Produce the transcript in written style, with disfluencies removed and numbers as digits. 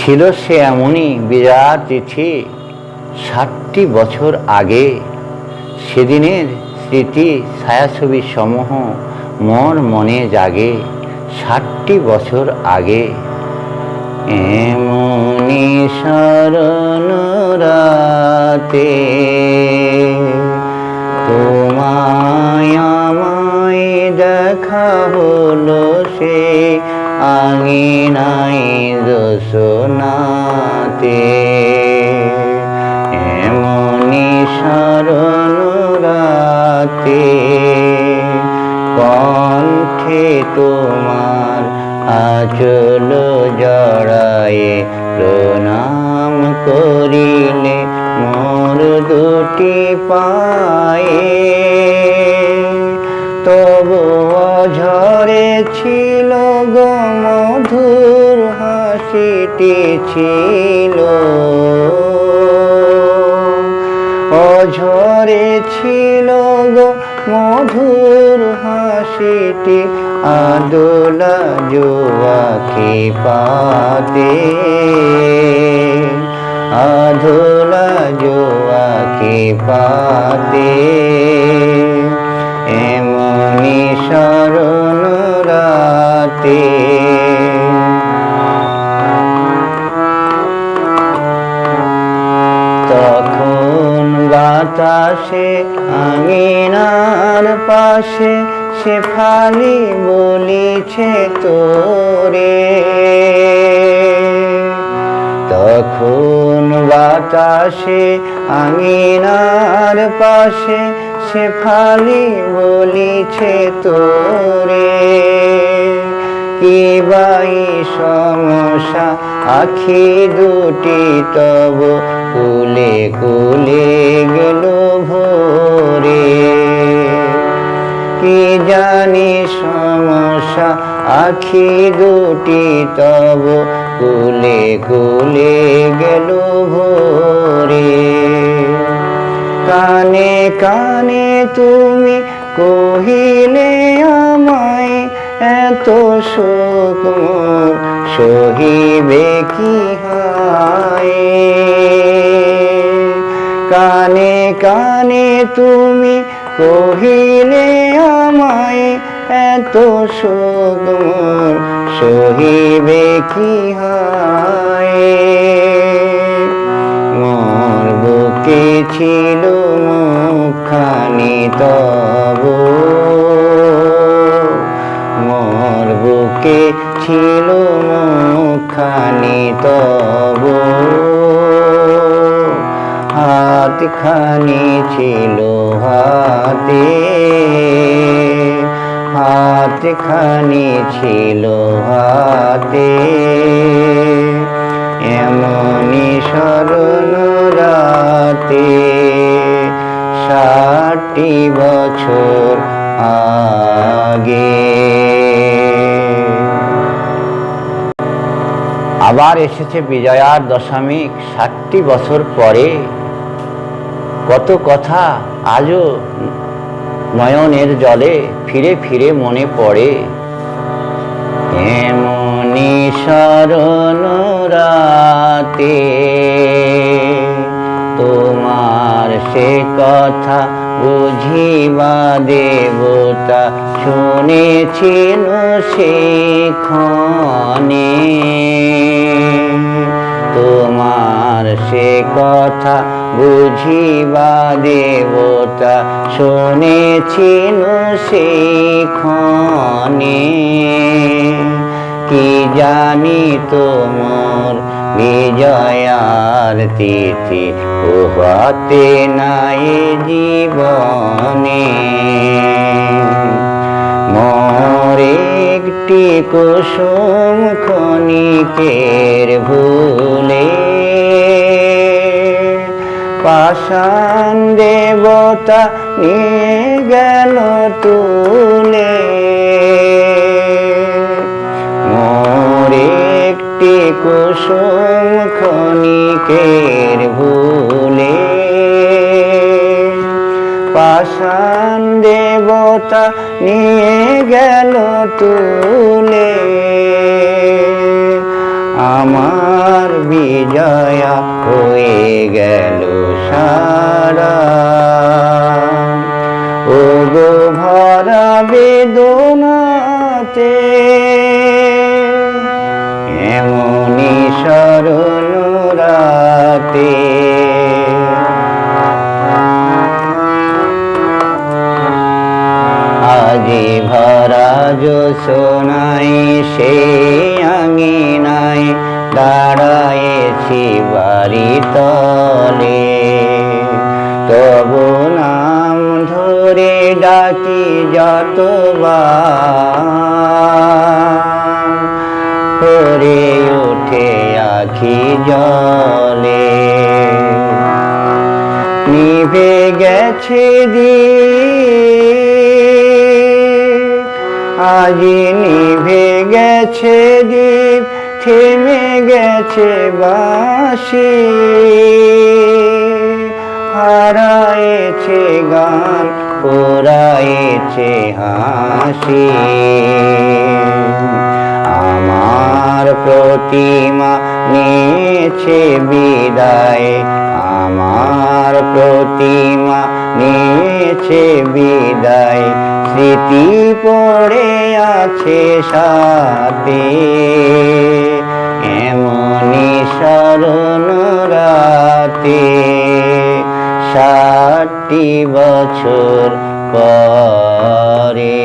ছিল সে এমনই বিরাট তিথি ৬০টি বছর আগে। সেদিনের স্মৃতি ছায়াছবি সমূহ মোর মনে জাগে ৬০টি বছর আগে। এমনি শরণ রাতে তোমায় আমায় দেখা হলো সে আঙিনায় জোছনাতে। এমনি শরণ রাতে কণ্ঠে তোমার আঁচল জড়ায়ে প্রণাম করিলে মোর দুটি পায়ে। তবু অঝরে ছিল গো মধুর হাসিটি ছিল, অঝরে ছিল গো মধুর হাসিটি আদোলা জোয়াকি পাতে, আদোলা জোয়াকি পাতে। এমনি শরণ রাতে তখন বাতাসে আঙিনার পাশে শেফালি বলিছে তোরে। তখন বাতাসে আঙিনার পাশে শেফালি বলিছে তোরে। কি বাই সমস্যা আখি দুটি তব কুলে কুলে গেল ভোরে। কি জানি সমস্যা আখি দুটি তব কুলে কুলে গেল ভোরে। কানে কানে তুমি কহিলে আমায় এত সুখ মোর সহিবে কি হায়। কানে কানে তুমি কহিলে আমায় এত সুখ মোর সহিবে কি হায়। মোর বুকে ছিল মুখখানি তব, মোর বুকে ছিল মুখখানি তব। হাতখানি ছিল হাতে, হাতখানি ছিল হাতে। এমনি শরণ রাতে ৬০টি বছর আগে। আবার এসেছে বিজয়ার দশমিক ৬০টি বছর পরে। কত কথা আজও নয়নের জলে ফিরে ফিরে মনে পড়ে। এমনি শরণ রাতে তোমার সে কথা বুঝিবা দেবতা শুনেছিল সেখানে। তোমার সে কথা বুঝিবা দেবতা শুনেছিল সেখানে। কি জানি তোমার বিজয়ার তিথি পোহাতে নাই জীবনে। মোর একটি কুসুম ক্ষণিকের ভুলে পাষাণ দেবতা নিয়ে গেল তুলে। মোর একটি কুসুম ক্ষণিকের ভুলে পাষাণ দেবতা নিয়ে গেল তুলে। আমার বিজয়া হয়ে গেল সারা। ও গো ভরা বেদনাতে এমনি শরণ রাতে, আজি ভরা জোছনায় সে আঙিনায় দাঁড়ায়েছি বাড়ি তলে। তবু নাম ধরে ডাকি যতবার, ভরে ওঠে আখি জলে। নিভে গেছে দীপ, আজি নিভে গেছে দীপ, থেমে গেছে বাঁশি। হারায়েছে গান, পোড়ায়েছে হাসি। আমার প্রতিমা নিয়েছে বিদায়, আমার প্রতিমা নিয়েছে বিদায়। স্মৃতি পড়ে আছে সাথে এমনি শরণ রাতে। 60 বছর পরে।